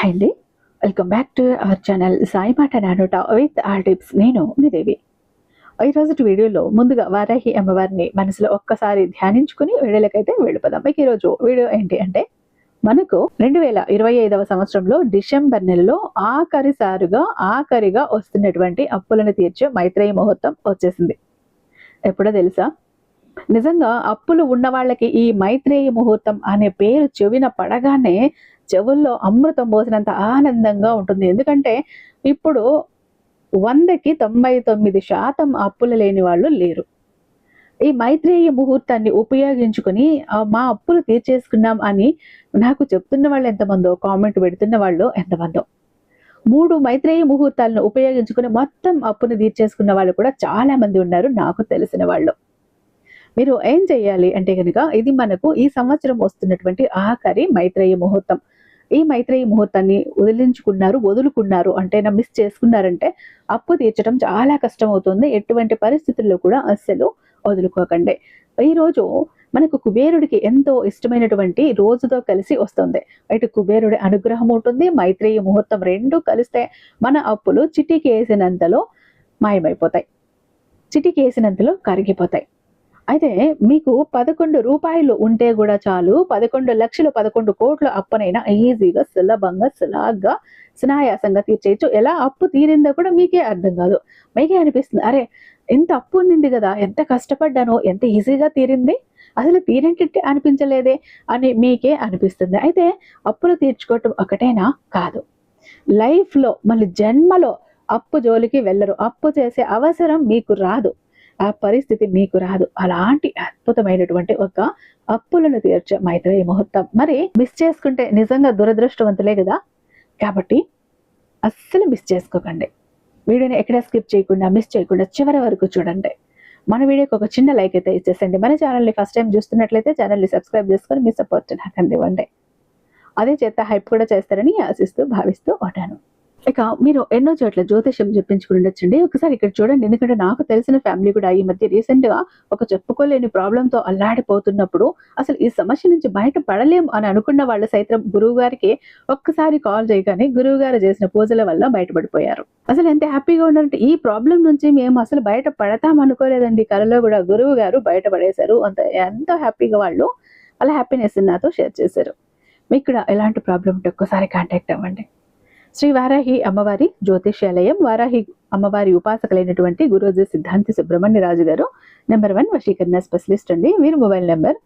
Hi అండి. Welcome back to our channel Sai మాట నానోట with all tips. నేను మీ దేవి. ఈరోజు వీడియోలో ముందుగా వారాహి అమ్మవారిని మనసులో ఒక్కసారి ధ్యానించుకుని వీడియోలకైతే వెళ్ళిపోదాం. మీకు ఈరోజు వీడియో ఏంటి అంటే, మనకు 2025వ సంవత్సరంలో డిసెంబర్ నెలలో ఆఖరిగా వస్తున్నటువంటి అప్పులను తీర్చే మైత్రేయ ముహూర్తం వచ్చేసింది. ఎప్పుడో తెలుసా? నిజంగా అప్పులు ఉన్న వాళ్ళకి ఈ మైత్రేయ ముహూర్తం అనే పేరు చెవిన పడగానే చెవుల్లో అమృతం పోసినంత ఆనందంగా ఉంటుంది. ఎందుకంటే ఇప్పుడు 100కి 99% అప్పులు లేని వాళ్ళు లేరు. ఈ మైత్రేయ ముహూర్తాన్ని ఉపయోగించుకుని మా అప్పులు తీర్చేసుకున్నాం అని నాకు చెప్తున్న వాళ్ళు ఎంతమందో, కామెంట్ పెడుతున్న వాళ్ళు ఎంతమందో. 3 మైత్రేయ ముహూర్తాలను ఉపయోగించుకుని మొత్తం అప్పును తీర్చేసుకున్న వాళ్ళు కూడా చాలా మంది ఉన్నారు నాకు తెలిసిన వాళ్ళు. మీరు ఏం చేయాలి అంటే కనుక, ఇది మనకు ఈ సంవత్సరం వస్తున్నటువంటి ఆఖరి మైత్రేయ ముహూర్తం. ఈ మైత్రేయ ముహూర్తాన్ని వదులుకున్నారు అంటే మిస్ చేసుకున్నారంటే అప్పు తీర్చడం చాలా కష్టం అవుతుంది. ఎటువంటి పరిస్థితుల్లో కూడా అస్సలు వదులుకోకండి. ఈ రోజు మనకు కుబేరుడికి ఎంతో ఇష్టమైనటువంటి రోజుతో కలిసి వస్తుంది. ఇటు కుబేరుడి అనుగ్రహం ఉంటుంది, మైత్రేయ ముహూర్తం రెండు కలిస్తే మన అప్పులు చిటికేసినంతలో మాయమైపోతాయి, చిటికేసినంతలో కరిగిపోతాయి. అయితే మీకు 11 రూపాయలు ఉంటే కూడా చాలు, 11 లక్షలు 11 కోట్ల అప్పునైనా ఈజీగా సులభంగా సునాయాసంగా తీర్చేయచ్చు. ఎలా అప్పు తీరిందో కూడా మీకే అర్థం కాదు. మీకే అనిపిస్తుంది, అరే ఎంత అప్పు ఉండింది కదా, ఎంత కష్టపడ్డానో, ఎంత ఈజీగా తీరింది, అసలు తీరేంటి అనిపించలేదే అని మీకే అనిపిస్తుంది. అయితే అప్పులు తీర్చుకోవటం ఒకటేనా? కాదు. లైఫ్లో మళ్ళీ జన్మలో అప్పు జోలికి వెళ్ళరు. అప్పు చేసే అవసరం మీకు రాదు, ఆ పరిస్థితి మీకు రాదు. అలాంటి అద్భుతమైనటువంటి ఒక అప్పులను తీర్చే మైత్రేయ ముహూర్తం. మరి మిస్ చేసుకుంటే నిజంగా దురదృష్టవంతులే కదా. కాబట్టి అస్సలు మిస్ చేసుకోకండి. వీడియోని ఎక్కడ స్కిప్ చేయకుండా, మిస్ చేయకుండా చివరి వరకు చూడండి. మన వీడియోకి ఒక చిన్న లైక్ అయితే ఇచ్చేసండి. మన ఛానల్ని ఫస్ట్ టైం చూస్తున్నట్లయితే ఛానల్ని సబ్స్క్రైబ్ చేసుకొని మీ సపోర్ట్ నాకు అందివ్వండి. అదే చేత హైప్ కూడా చేస్తారని ఆశిస్తూ భావిస్తూ ఉంటాను. ఇక మీరు ఎన్నో చోట్ల జ్యోతిష్యం చెప్పించుకుని ఉండొచ్చండి. ఒకసారి ఇక్కడ చూడండి. ఎందుకంటే నాకు తెలిసిన ఫ్యామిలీ కూడా ఈ మధ్య రీసెంట్ గా ఒక చెప్పుకోలేని ప్రాబ్లంతో అల్లాడిపోతున్నప్పుడు, అసలు ఈ సమస్య నుంచి బయట పడలేం అని అనుకున్న వాళ్ళు సైతం గురువు గారికి ఒక్కసారి కాల్ చేయగానే గురువు గారు చేసిన పూజల వల్ల బయటపడిపోయారు. అసలు ఎంత హ్యాపీగా ఉన్నారంటే, ఈ ప్రాబ్లం నుంచి మేము అసలు బయట పడతాం అనుకోలేదండి, కలలో కూడా గురువు గారు బయటపడేశారు. ఎంతో హ్యాపీగా వాళ్ళు వాళ్ళ హ్యాపీనెస్ నాతో షేర్ చేశారు. మీకు కూడా ఎలాంటి ప్రాబ్లం ఉంటే ఒక్కసారి కాంటాక్ట్ అవ్వండి. శ్రీ వారాహి అమ్మవారి జ్యోతిష్యాలయం, వారాహి అమ్మవారి ఉపాసకులైనటువంటి గురూజీ సిద్ధాంతి సుబ్రహ్మణ్యరాజు గారు నెంబర్ 1 వశీకరణ స్పెషలిస్ట్ అండి. వీరి మొబైల్ నెంబర్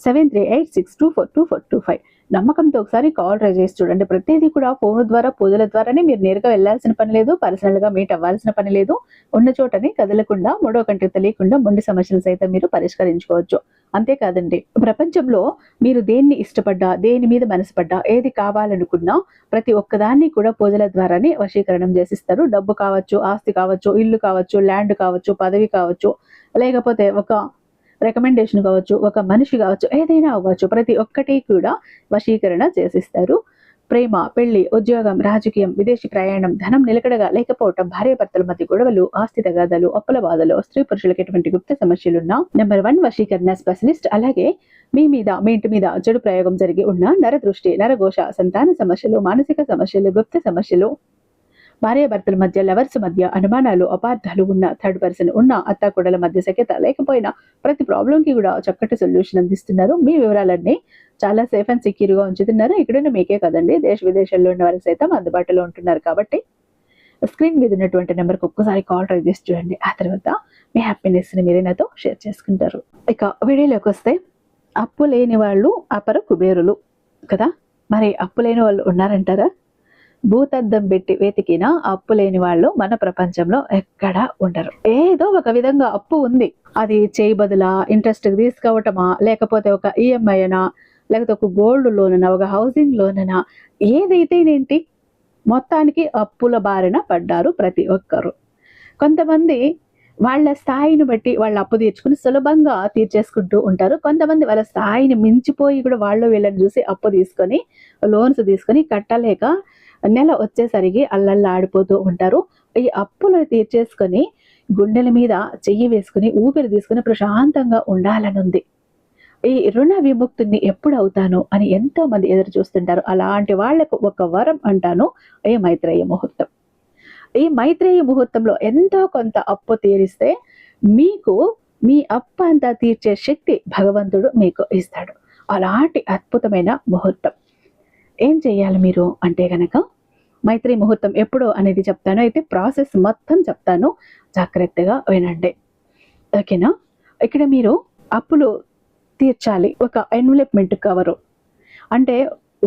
7386242425. నమ్మకంతో ఒకసారి కాల్ ట్రై చేసి చూడండి. ప్రతిదీ కూడా ఫోన్ ద్వారా, పూజల ద్వారానే, మీరు నేరుగా వెళ్లాల్సిన పని లేదు, పర్సనల్ గా మీట్ అవ్వాల్సిన పని లేదు. ఉన్న చోటని కదలకుండా, మూడో కంటికి తెలియకుండా మొండి సమస్యలు సైతం మీరు పరిష్కరించుకోవచ్చు. అంతేకాదండి, ప్రపంచంలో మీరు దేన్ని ఇష్టపడ్డా, దేని మీద మనసు పడ్డా, ఏది కావాలనుకున్నా ప్రతి ఒక్కదాన్ని కూడా పూజల ద్వారానే వశీకరణం చేసిస్తారు. డబ్బు కావచ్చు, ఆస్తి కావచ్చు, ఇల్లు కావచ్చు, ల్యాండ్ కావచ్చు, పదవి కావచ్చు, లేకపోతే ఒక రికమెండేషన్ కావచ్చు, ఒక మనిషి కావచ్చు, ఏదైనా అవ్వచ్చు, ప్రతి ఒక్కటి కూడా వశీకరణ చేసిస్తారు. ప్రేమ, పెళ్లి, ఉద్యోగం, రాజకీయం, విదేశీ ప్రయాణం, ధనం నిలకడగా లేకపోవటం, భార్యాభర్తల మధ్య గొడవలు, ఆస్తి తగాదాలు, అప్పుల బాధలు, స్త్రీ పురుషులకు ఎటువంటి గుప్త సమస్యలున్నా నెంబర్ 1 వశీకరణ స్పెషలిస్ట్. అలాగే మీ ఇంటి మీద చెడు ప్రయోగం జరిగి ఉన్న నరదృష్టి, నరఘోష, సంతాన సమస్యలు, మానసిక సమస్యలు, గుప్త సమస్యలు, భార్యాభర్తల మధ్య, లవర్స్ మధ్య అనుమానాలు, అపార్థాలు ఉన్న, థర్డ్ పర్సన్ ఉన్న, అత్తాకోడల మధ్య సఖ్యత లేకపోయినా ప్రతి ప్రాబ్లంకి కూడా చక్కటి సొల్యూషన్ అందిస్తున్నారు. మీ వివరాలన్నీ చాలా సేఫ్ అండ్ సెక్యూర్ గా ఉంచుతున్నారు. ఇక్కడున్న మీకే కదండి, దేశ విదేశాల్లో ఉన్న వారికి సైతం అందుబాటులో ఉంటున్నారు. కాబట్టి స్క్రీన్ మీద ఉన్నటువంటి నెంబర్కి ఒక్కసారి కాల్ ట్రై చేసి చూడండి. ఆ తర్వాత మీ హ్యాపీనెస్ ని మీరే నాతో షేర్ చేసుకుంటారు. ఇక వీడియోలోకి వస్తే, అప్పు లేని వాళ్ళు అపర కుబేరులు కదా. మరి అప్పు లేని వాళ్ళు ఉన్నారంటారా? భూతద్దం పెట్టి వెతికినా అప్పు లేని వాళ్ళు మన ప్రపంచంలో ఎక్కడా ఉండరు. ఏదో ఒక విధంగా అప్పు ఉంది. అది చేయి బదులా, ఇంట్రెస్ట్ తీసుకోవటమా, లేకపోతే ఒక ఈఎంఐ అనా, లేకపోతే ఒక గోల్డ్ లోన్ అనా, ఒక హౌసింగ్ లోన్ అనా, ఏదైతేనేంటి మొత్తానికి అప్పుల బారిన పడ్డారు ప్రతి ఒక్కరు. కొంతమంది వాళ్ళ స్థాయిని బట్టి వాళ్ళ అప్పు తీర్చుకుని సులభంగా తీర్చేసుకుంటూ ఉంటారు. కొంతమంది వాళ్ళ స్థాయిని మించిపోయి కూడా వాళ్ళు వీళ్ళని చూసి అప్పు తీసుకొని, లోన్స్ తీసుకొని కట్టలేక నెల వచ్చేసరికి అల్లల్లాడిపోతూ ఉంటారు. ఈ అప్పులు తీర్చేసుకొని గుండెల మీద చెయ్యి వేసుకుని ఊపిరి తీసుకుని ప్రశాంతంగా ఉండాలనుంది. ఈ రుణ విముక్తుని ఎప్పుడు అవుతాను అని ఎంతో మంది ఎదురు చూస్తుంటారు. అలాంటి వాళ్లకు ఒక వరం అంటాను ఈ మైత్రేయ ముహూర్తం. ఈ మైత్రేయ ముహూర్తంలో ఎంతో కొంత అప్పు తీరిస్తే మీకు మీ అప్పు అంతా తీర్చే శక్తి భగవంతుడు మీకు ఇస్తాడు. అలాంటి అద్భుతమైన ముహూర్తం. ఏం చేయాలి మీరు అంటే గనక, మైత్రేయ ముహూర్తం ఎప్పుడు అనేది చెప్తాను. అయితే ప్రాసెస్ మొత్తం చెప్తాను, జాగ్రత్తగా వినండి. ఓకేనా? ఇక్కడ మీరు అప్పులు తీర్చాలి. ఒక ఎన్వలప్మెంట్ కవరు అంటే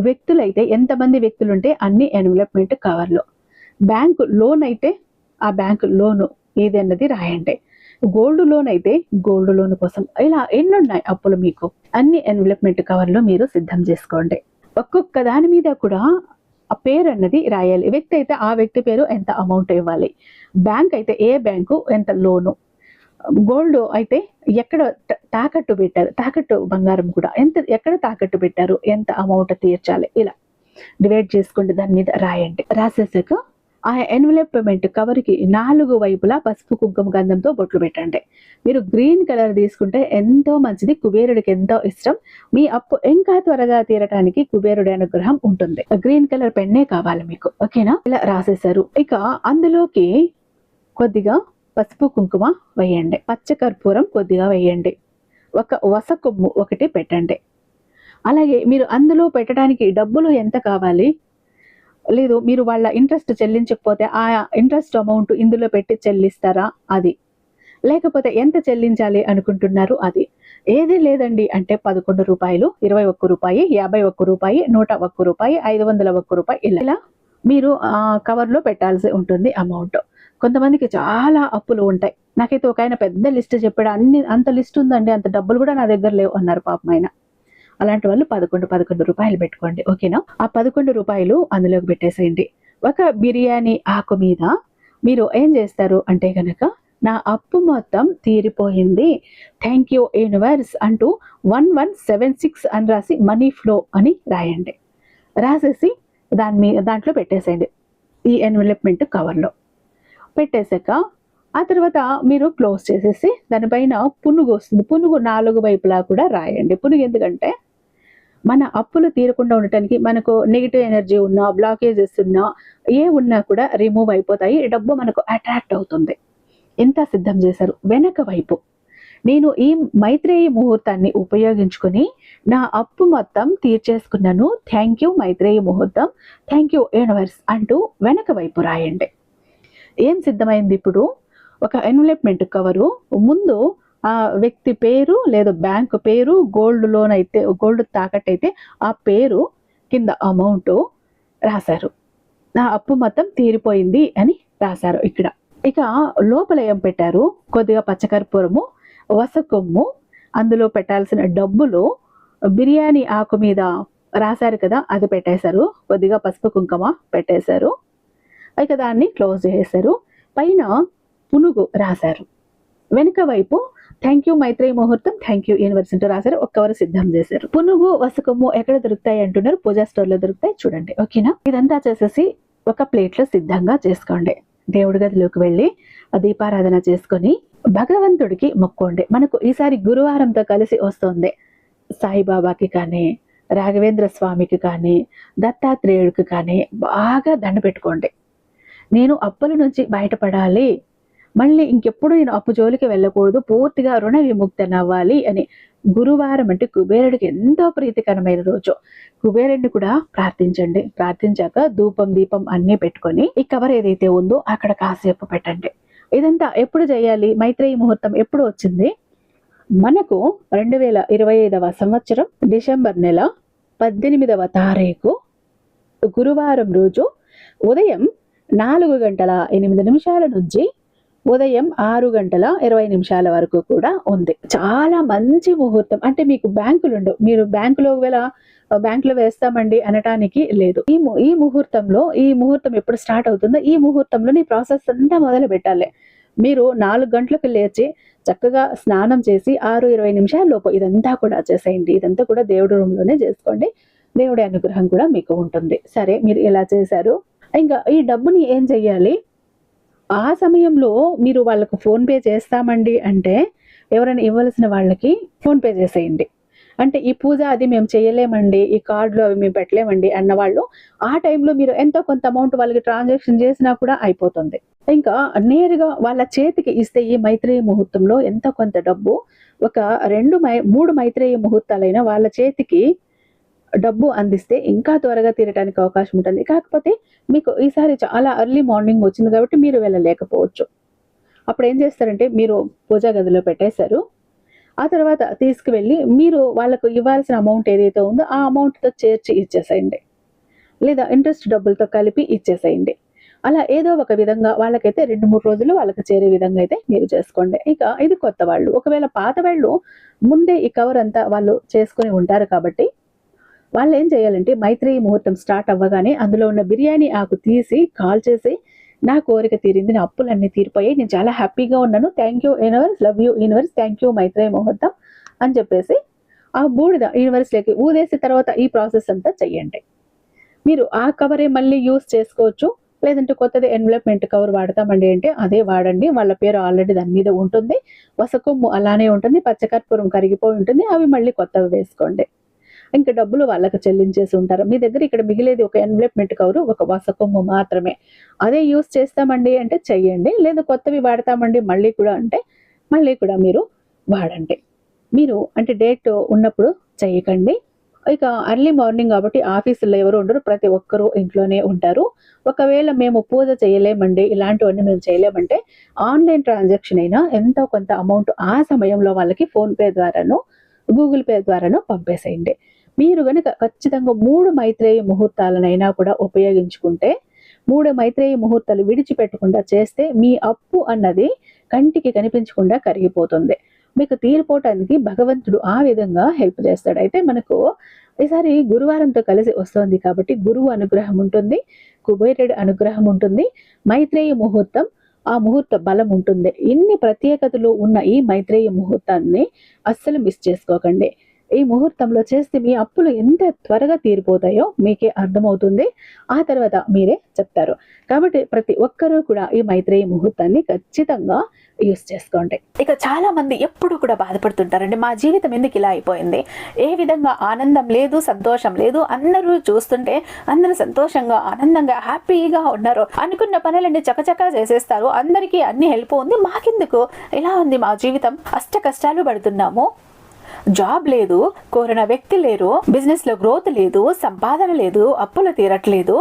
వ్యక్తులైతే ఎంతమంది వ్యక్తులు ఉంటే అన్ని ఎన్వలప్మెంట్ కవర్లు. బ్యాంకు లోన్ అయితే ఆ బ్యాంకు లోను ఏదన్నది రాయండి. గోల్డ్ లోన్ అయితే గోల్డ్ లోన్ కోసం, ఇలా ఎన్నున్నాయి అప్పులు మీకు అన్ని ఎన్వలప్మెంట్ కవర్లు మీరు సిద్ధం చేసుకోండి. ఒక్కొక్క దాని మీద కూడా ఆ పేరు అన్నది రాయాలి. వ్యక్తి అయితే ఆ వ్యక్తి పేరు, ఎంత అమౌంట్ ఇవ్వాలి. బ్యాంక్ అయితే ఏ బ్యాంకు, ఎంత లోను. గోల్డ్ అయితే ఎక్కడ తాకట్టు పెట్టారు, తాకట్టు బంగారం కూడా ఎక్కడ తాకట్టు పెట్టారు, ఎంత అమౌంట్ తీర్చాలి, ఇలా డివైడ్ చేసుకుంటే దాని మీద రాయండి. రాసేసాక ఆ ఎన్వలప్మెంట్ కవర్కి 4 వైపులా పసుపు కుంకుమ గంధంతో బొట్లు పెట్టండి. మీరు గ్రీన్ కలర్ తీసుకుంటే ఎంతో మంచిది, కుబేరుడికి ఎంతో ఇష్టం. మీ అప్పు ఇంకా త్వరగా తీరటానికి కుబేరుడి అనుగ్రహం ఉంటుంది. గ్రీన్ కలర్ పెన్నే కావాలి మీకు. ఓకేనా? ఇలా రాసేసారు. ఇక అందులోకి కొద్దిగా పసుపు కుంకుమ వేయండి, పచ్చ కర్పూరం కొద్దిగా వేయండి, ఒక వసకొమ్ము ఒకటి పెట్టండి. అలాగే మీరు అందులో పెట్టడానికి డబ్బులు ఎంత కావాలి, లేదు మీరు వాళ్ళ ఇంట్రెస్ట్ చెల్లించకపోతే ఆ ఇంట్రెస్ట్ అమౌంట్ ఇందులో పెట్టి చెల్లిస్తారా అది, లేకపోతే ఎంత చెల్లించాలి అనుకుంటున్నారు అది. ఏది లేదండి అంటే 11 రూపాయలు, 21 రూపాయి, 51 రూపాయి, 101 రూపాయి, 501 రూపాయి, ఇలా మీరు కవర్లో పెట్టాల్సి ఉంటుంది అమౌంట్. కొంతమందికి చాలా అప్పులు ఉంటాయి. నాకైతే ఒక ఆయన పెద్ద లిస్ట్ చెప్పాడు, అంత లిస్ట్ ఉందండి, అంత డబ్బులు కూడా నా దగ్గర లేవు అన్నారు పాపం ఆయన. అలాంటి వాళ్ళు 11 రూపాయలు పెట్టుకోండి. ఓకేనా? ఆ 11 రూపాయలు అందులోకి పెట్టేసేయండి. ఒక బిర్యానీ ఆకు మీద మీరు ఏం చేస్తారు అంటే గనక, నా అప్పు మొత్తం తీరిపోయింది, థ్యాంక్ యూ యూనివర్స్ అంటూ 1176 అని రాసి మనీ ఫ్లో అని రాయండి. రాసేసి దాంట్లో పెట్టేసేయండి, ఈ ఎన్వలప్మెంట్ కవర్లో పెట్టేశాక ఆ తర్వాత మీరు క్లోజ్ చేసేసి దానిపైన పునుగు వస్తుంది. పునుగు 4 వైపులా కూడా రాయండి. పునుగు ఎందుకంటే మన అప్పులు తీరకుండా ఉండటానికి, మనకు నెగిటివ్ ఎనర్జీ ఉన్నా, బ్లాకేజెస్ ఉన్నా, ఏ ఉన్నా కూడా రిమూవ్ అయిపోతాయి, డబ్బు మనకు అట్రాక్ట్ అవుతుంది. ఎంత సిద్ధం చేశారు. వెనక వైపు నేను ఈ మైత్రేయ ముహూర్తాన్ని ఉపయోగించుకొని నా అప్పు మొత్తం తీర్చేసుకున్నాను, థ్యాంక్ యూ మైత్రేయ ముహూర్తం, థ్యాంక్ యూ యూనివర్స్ అంటూ వెనక వైపు రాయండి. ఏం సిద్ధమైంది ఇప్పుడు? ఒక ఎన్వలప్మెంట్ కవరు ముందు ఆ వ్యక్తి పేరు లేదా బ్యాంకు పేరు, గోల్డ్ లోన్ అయితే గోల్డ్ తాకట్టు అయితే ఆ పేరు, కింద అమౌంట్ రాశారు. నా అప్పు మొత్తం తీరిపోయింది అని రాశారు ఇక్కడ. ఇక లోపల ఏం పెట్టారు? కొద్దిగా పచ్చకర్పూరము, వసకొమ్ము, అందులో పెట్టాల్సిన డబ్బులు, బిర్యానీ ఆకు మీద రాశారు కదా అది పెట్టేశారు, కొద్దిగా పసుపు కుంకుమ పెట్టేశారు. ఇక దాన్ని క్లోజ్ చేసేశారు. పైన పునుగు రాశారు. వెనుక వైపు థ్యాంక్ యూ మైత్రేయ ముహూర్తం, థ్యాంక్ యూ యూనివర్స్ అంటూ రాశారు. ఒక కవర్ సిద్ధం చేశారు. పునుగు వసకము ఎక్కడ దొరుకుతాయి అంటున్నారు? పూజా స్టోర్ లో దొరుకుతాయి, చూడండి. ఓకేనా? ఇదంతా చేసేసి ఒక ప్లేట్ లో సిద్ధంగా చేసుకోండి. దేవుడి గదిలోకి వెళ్ళి దీపారాధన చేసుకొని భగవంతుడికి మొక్కోండి. మనకు ఈసారి గురువారంతో కలిసి వస్తుంది. సాయిబాబాకి కానీ, రాఘవేంద్ర స్వామికి కానీ, దత్తాత్రేయుడికి కానీ బాగా దండ పెట్టుకోండి. నేను అప్పుల నుంచి బయటపడాలి, మళ్ళీ ఇంకెప్పుడు నేను అప్పు జోలికి వెళ్ళకూడదు, పూర్తిగా రుణ విముక్తి అవ్వాలి అని. గురువారం అంటే కుబేరుడికి ఎంతో ప్రీతికరమైన రోజు. కుబేరుడిని కూడా ప్రార్థించండి. ప్రార్థించాక ధూపం దీపం అన్నీ పెట్టుకొని ఈ కవర్ ఏదైతే ఉందో అక్కడ కాసేపు పెట్టండి. ఇదంతా ఎప్పుడు చేయాలి? మైత్రేయ ముహూర్తం ఎప్పుడు వచ్చింది? మనకు 2025వ సంవత్సరం డిసెంబర్ నెల 18వ తారీఖు గురువారం రోజు ఉదయం 4:08 నుంచి ఉదయం 6:20 వరకు కూడా ఉంది. చాలా మంచి ముహూర్తం. అంటే మీకు బ్యాంకులు ఉండవు, మీరు బ్యాంకులో వేస్తామండి అనటానికి లేదు. ఈ ముహూర్తం ఎప్పుడు స్టార్ట్ అవుతుందో ఈ ముహూర్తంలో నీ ప్రాసెస్ అంతా మొదలు పెట్టాలి. మీరు 4 గంటలకు లేచి చక్కగా స్నానం చేసి 6:20 లోపు ఇదంతా కూడా చేసేయండి. ఇదంతా కూడా దేవుడి రూమ్లోనే చేసుకోండి. దేవుడి అనుగ్రహం కూడా మీకు ఉంటుంది. సరే, మీరు ఇలా చేశారు. ఇంకా ఈ డబ్బుని ఏం చెయ్యాలి? ఆ సమయంలో మీరు వాళ్ళకు ఫోన్పే చేస్తామండి అంటే ఎవరైనా ఇవ్వాల్సిన వాళ్ళకి ఫోన్పే చేసేయండి. అంటే ఈ పూజ అది మేము చేయలేమండి, ఈ కార్డులు అవి మేము పెట్టలేమండి అన్నవాళ్ళు ఆ టైంలో మీరు ఎంతో కొంత అమౌంట్ వాళ్ళకి ట్రాన్సాక్షన్ చేసినా కూడా అయిపోతుంది. ఇంకా నేరుగా వాళ్ళ చేతికి ఇస్తే ఈ మైత్రేయ ముహూర్తంలో ఎంతో కొంత డబ్బు ఒక 3 మైత్రేయ ముహూర్తాలైనా వాళ్ళ చేతికి డబ్బు అందిస్తే ఇంకా త్వరగా తీరటానికి అవకాశం ఉంటుంది. కాకపోతే మీకు ఈసారి చాలా ఎర్లీ మార్నింగ్ వచ్చింది కాబట్టి మీరు వెళ్ళలేకపోవచ్చు. అప్పుడేం చేస్తారంటే మీరు పూజా గదిలో పెట్టేశారు. ఆ తర్వాత తీసుకువెళ్ళి మీరు వాళ్ళకు ఇవ్వాల్సిన అమౌంట్ ఏదైతే ఉందో ఆ అమౌంట్‌తో చేర్చి ఇచ్చేసేయండి. లేదా ఇంట్రెస్ట్ డబ్బులతో కలిపి ఇచ్చేసేయండి. అలా ఏదో ఒక విధంగా వాళ్ళకైతే 2, 3 రోజుల్లో వాళ్ళకి చేరే విధంగా అయితే మీరు చేసుకోండి. ఇక ఇది కొత్త వాళ్ళు. ఒకవేళ పాత వాళ్ళు ముందే ఈ కవర్ అంతా వాళ్ళు చేసుకొని ఉంటారు కాబట్టి వాళ్ళేం చేయాలంటే మైత్రేయి ముహూర్తం స్టార్ట్ అవ్వగానే అందులో ఉన్న బిర్యానీ ఆకు తీసి కాల్చేసి, నా కోరిక తీరింది, నా అప్పులన్నీ తీరిపోయాయి, నేను చాలా హ్యాపీగా ఉన్నాను, thank you universe, love you universe, thank you Maitreyi ముహూర్తం అని చెప్పేసి ఆ బూడిద యూనివర్స్‌లోకి ఊదేసి తర్వాత ఈ ప్రాసెస్ అంతా చెయ్యండి. మీరు ఆ కవరే మళ్ళీ యూజ్ చేసుకోవచ్చు. లేదంటే కొత్తది ఎన్వలప్‌మెంట్ కవర్ వాడతామండి అంటే అదే వాడండి. వాళ్ళ పేరు ఆల్రెడీ దాని మీద ఉంటుంది. వసకొమ్ము అలానే ఉంటుంది. పచ్చకర్పూరం కరిగిపోయి ఉంటుంది. అవి మళ్ళీ కొత్తవి వేసుకోండి. ఇంక డబ్బులు వాళ్ళకి చెల్లించేసి ఉంటారు. మీ దగ్గర ఇక్కడ మిగిలేది ఒక ఎన్వలప్‌మెంట్ కవరు, ఒక వసకొమ్ము మాత్రమే. అదే యూజ్ చేస్తామండి అంటే చెయ్యండి. లేదా కొత్తవి వాడతామండి మళ్ళీ కూడా అంటే మళ్ళీ కూడా మీరు వాడండి. మీరు అంటే డేట్ ఉన్నప్పుడు చెయ్యకండి. ఇక ఎర్లీ మార్నింగ్ కాబట్టి ఆఫీసుల్లో ఎవరు ఉండరు. ప్రతి ఒక్కరు ఇంట్లోనే ఉంటారు. ఒకవేళ మేము పూజ చేయలేమండి, ఇలాంటివన్నీ మేము చేయలేమంటే ఆన్‌లైన్ ట్రాన్సాక్షన్ అయినా ఎంతో కొంత అమౌంట్ ఆ సమయంలో వాళ్ళకి ఫోన్‌పే ద్వారానో, గూగుల్ పే ద్వారానో పంపేసేయండి. మీరు గనుక ఖచ్చితంగా 3 మైత్రేయ ముహూర్తాలనైనా కూడా ఉపయోగించుకుంటే, 3 మైత్రేయ ముహూర్తాలు విడిచిపెట్టకుండా చేస్తే మీ అప్పు అన్నది కంటికి కనిపించకుండా కరిగిపోతుంది. మీకు తీరిపోవటానికి భగవంతుడు ఆ విధంగా హెల్ప్ చేస్తాడు. అయితే మనకు ఈసారి గురువారంతో కలిసి వస్తోంది కాబట్టి గురువు అనుగ్రహం ఉంటుంది, కుబేరుడి అనుగ్రహం ఉంటుంది, మైత్రేయ ముహూర్తం ఆ ముహూర్త బలం ఉంటుంది. ఇన్ని ప్రత్యేకతలు ఉన్న ఈ మైత్రేయ ముహూర్తాన్ని అస్సలు మిస్ చేసుకోకండి. ఈ ముహూర్తంలో చేస్తే మీ అప్పులు ఎంత త్వరగా తీరిపోతాయో మీకే అర్థమవుతుంది. ఆ తర్వాత మీరే చెప్తారు. కాబట్టి ప్రతి ఒక్కరూ కూడా ఈ మైత్రేయ ముహూర్తాన్ని ఖచ్చితంగా యూస్ చేసుకోండి. ఇక చాలా మంది ఎప్పుడు కూడా బాధపడుతుంటారండి, మా జీవితం ఎందుకు ఇలా అయిపోయింది, ఏ విధంగా ఆనందం లేదు, సంతోషం లేదు, అందరూ చూస్తుంటే అందరూ సంతోషంగా ఆనందంగా హ్యాపీగా ఉన్నారు, అనుకున్న పనులన్నీ చకచకా చేసేస్తారు, అందరికీ అన్ని హెల్ప్ ఉంది, మాకెందుకు ఇలా ఉంది మా జీవితం, అష్ట కష్టాలు పడుతున్నాము, జాబ్ లేదు, కోరిన వ్యక్తి లేరు, బిజినెస్ లో గ్రోత్ లేదు, సంపాదన లేదు, అప్పులు తీరట్లేదు,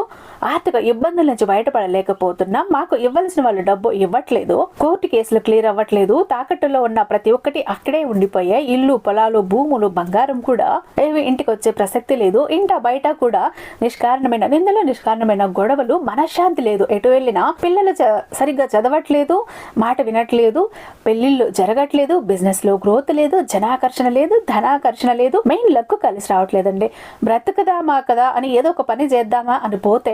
ఆర్థిక ఇబ్బందుల నుంచి బయటపడలేకపోతున్నాం, మాకు ఇవ్వాల్సిన వాళ్ళు డబ్బు ఇవ్వట్లేదు, కోర్టు కేసులు క్లియర్ అవ్వట్లేదు, తాకట్టులో ఉన్న ప్రతి ఒక్కటి అక్కడే ఉండిపోయాయి, ఇల్లు, పొలాలు, భూములు, బంగారం కూడా ఏవి ఇంటికి వచ్చే ప్రసక్తి లేదు, ఇంట బయట కూడా నిష్కారణమైన నిందలు, నిష్కారణమైన గొడవలు, మనశ్శాంతి లేదు, ఎటు వెళ్ళినా పిల్లలు సరిగ్గా చదవట్లేదు, మాట వినట్లేదు, పెళ్లిళ్ళు జరగట్లేదు, బిజినెస్ లో గ్రోత్ లేదు, జనాకర్షణ లేదు, ధనాకర్షణ లేదు, మెయిన్ లక్ కలిసి రావట్లేదండి. బ్రతుకుదామా కదా అని ఏదో ఒక పని చేద్దామా అని పోతే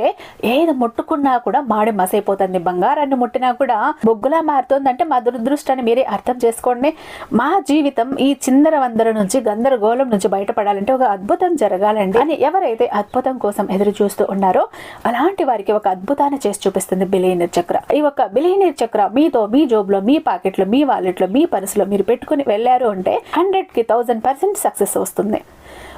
ఏది ముట్టుకున్నా కూడా మాడి మసైపోతుంది, బంగారాన్ని ముట్టినా కూడా బొగ్గులా మారుతుందంటే మా దురదృష్టాన్ని మీరే అర్థం చేసుకోండి. మా జీవితం ఈ చిందర వందర నుంచి, గందరగోళం నుంచి బయటపడాలంటే ఒక అద్భుతం జరగాలండి అని ఎవరైతే అద్భుతం కోసం ఎదురు చూస్తూ ఉన్నారో అలాంటి వారికి ఒక అద్భుతాన్ని చేసి చూపిస్తుంది బిలియనీర్ చక్ర. ఈ ఒక బిలియనీర్ చక్ర మీతో, మీ జోబులో, మీ పాకెట్లో, మీ వాలెట్లో, మీ పర్సులో మీరు పెట్టుకుని వెళ్ళారు అంటే 100కి 1000% సక్సెస్ వస్తుంది.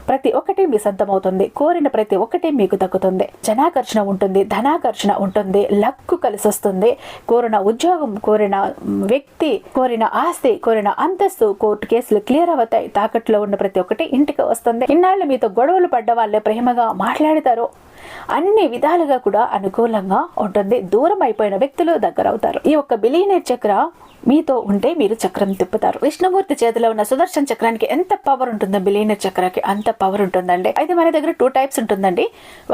ప్రతి ఒక్కటి మీ సొంతమవుతుంది, కోరిన ప్రతి ఒక్కటి మీకు దక్కుతుంది, జనాకర్షణ ఉంటుంది, ధనాకర్షణ ఉంటుంది, లక్కు కలిసి వస్తుంది, కోరిన ఉద్యోగం, కోరిన వ్యక్తి, కోరిన ఆస్తి, కోరిన అంతస్తు, కోర్టు కేసులు క్లియర్ అవుతాయి, తాకట్లో ఉన్న ప్రతి ఒక్కటి ఇంటికి వస్తుంది, ఇన్నాళ్ళు మీతో గొడవలు పడ్డ వాళ్ళే ప్రేమగా మాట్లాడతారు, అన్ని విధాలుగా కూడా అనుకూలంగా ఉంటుంది, దూరం అయిపోయిన వ్యక్తులు దగ్గర అవుతారు. ఈ ఒక్క బిలియనీర్ చక్ర మీతో ఉంటే మీరు చక్రం తిప్పుతారు. విష్ణుమూర్తి చేతిలో ఉన్న సుదర్శన చక్రానికి ఎంత పవర్ ఉంటుందో బిలియనీర్ చక్రకి అంత పవర్ ఉంటుందండి. అయితే మన దగ్గర 2 టైప్స్ ఉంటుందండి.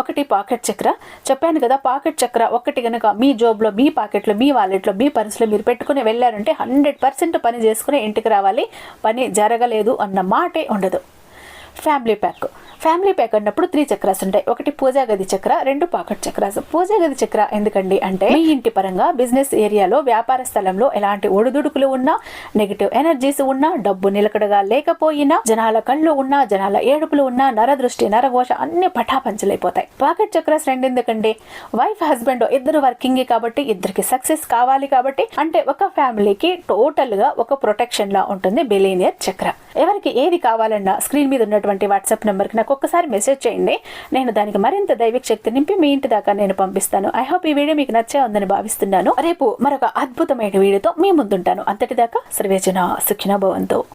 ఒకటి పాకెట్ చక్ర, చెప్పాను కదా, పాకెట్ చక్ర ఒకటి కనుక మీ జోబులో, మీ పాకెట్లో, మీ వాలెట్లో, మీ పర్సులో మీరు పెట్టుకుని వెళ్ళారంటే 100% పని చేసుకుని ఇంటికి రావాలి, పని జరగలేదు అన్న మాటే ఉండదు. ఫ్యామిలీ ప్యాక్ అన్నప్పుడు 3 చక్రాస్ ఉంటాయి. ఒకటి పూజా గది చక్ర, 2 పాకెట్ చక్రాస్. పూజా గది చక్ర ఎందుకండి అంటే మీ ఇంటి పరంగా, బిజినెస్ ఏరియాలో, వ్యాపార స్థలంలో ఎలాంటి ఒడిదుడుకులు ఉన్నా, నెగిటివ్ ఎనర్జీస్ ఉన్నా, డబ్బు నిలకడగా లేకపోయినా, జనాల కళ్ళు ఉన్నా, జనాల ఏడుపులు ఉన్నా, నరదృష్టి, నరఘోష అన్ని పటాపంచలైపోతాయి. పాకెట్ చక్రాస్ 2 ఎందుకండి, వైఫ్ హస్బెండ్ ఇద్దరు వర్కింగ్ కాబట్టి, ఇద్దరికి సక్సెస్ కావాలి కాబట్టి, అంటే ఒక ఫ్యామిలీకి టోటల్ గా ఒక ప్రొటెక్షన్ లా ఉంటుంది బిలియనీర్ చక్ర. ఎవరికి ఏది కావాలన్నా స్క్రీన్ మీద ఉన్న ఉన్నటువంటి వాట్సాప్ నెంబర్కి నాకు ఒక్కసారి మెసేజ్ చేయండి. నేను దానికి మరింత దైవిక శక్తి నింపి మీ ఇంటి దాకా నేను పంపిస్తాను. ఐ హోప్ ఈ వీడియో మీకు నచ్చే ఉందని భావిస్తున్నాను. రేపు మరొక అద్భుతమైన వీడియోతో మీ ముందుంటాను. అంతటిదాకా సర్వేజన సుఖినో భవంతు.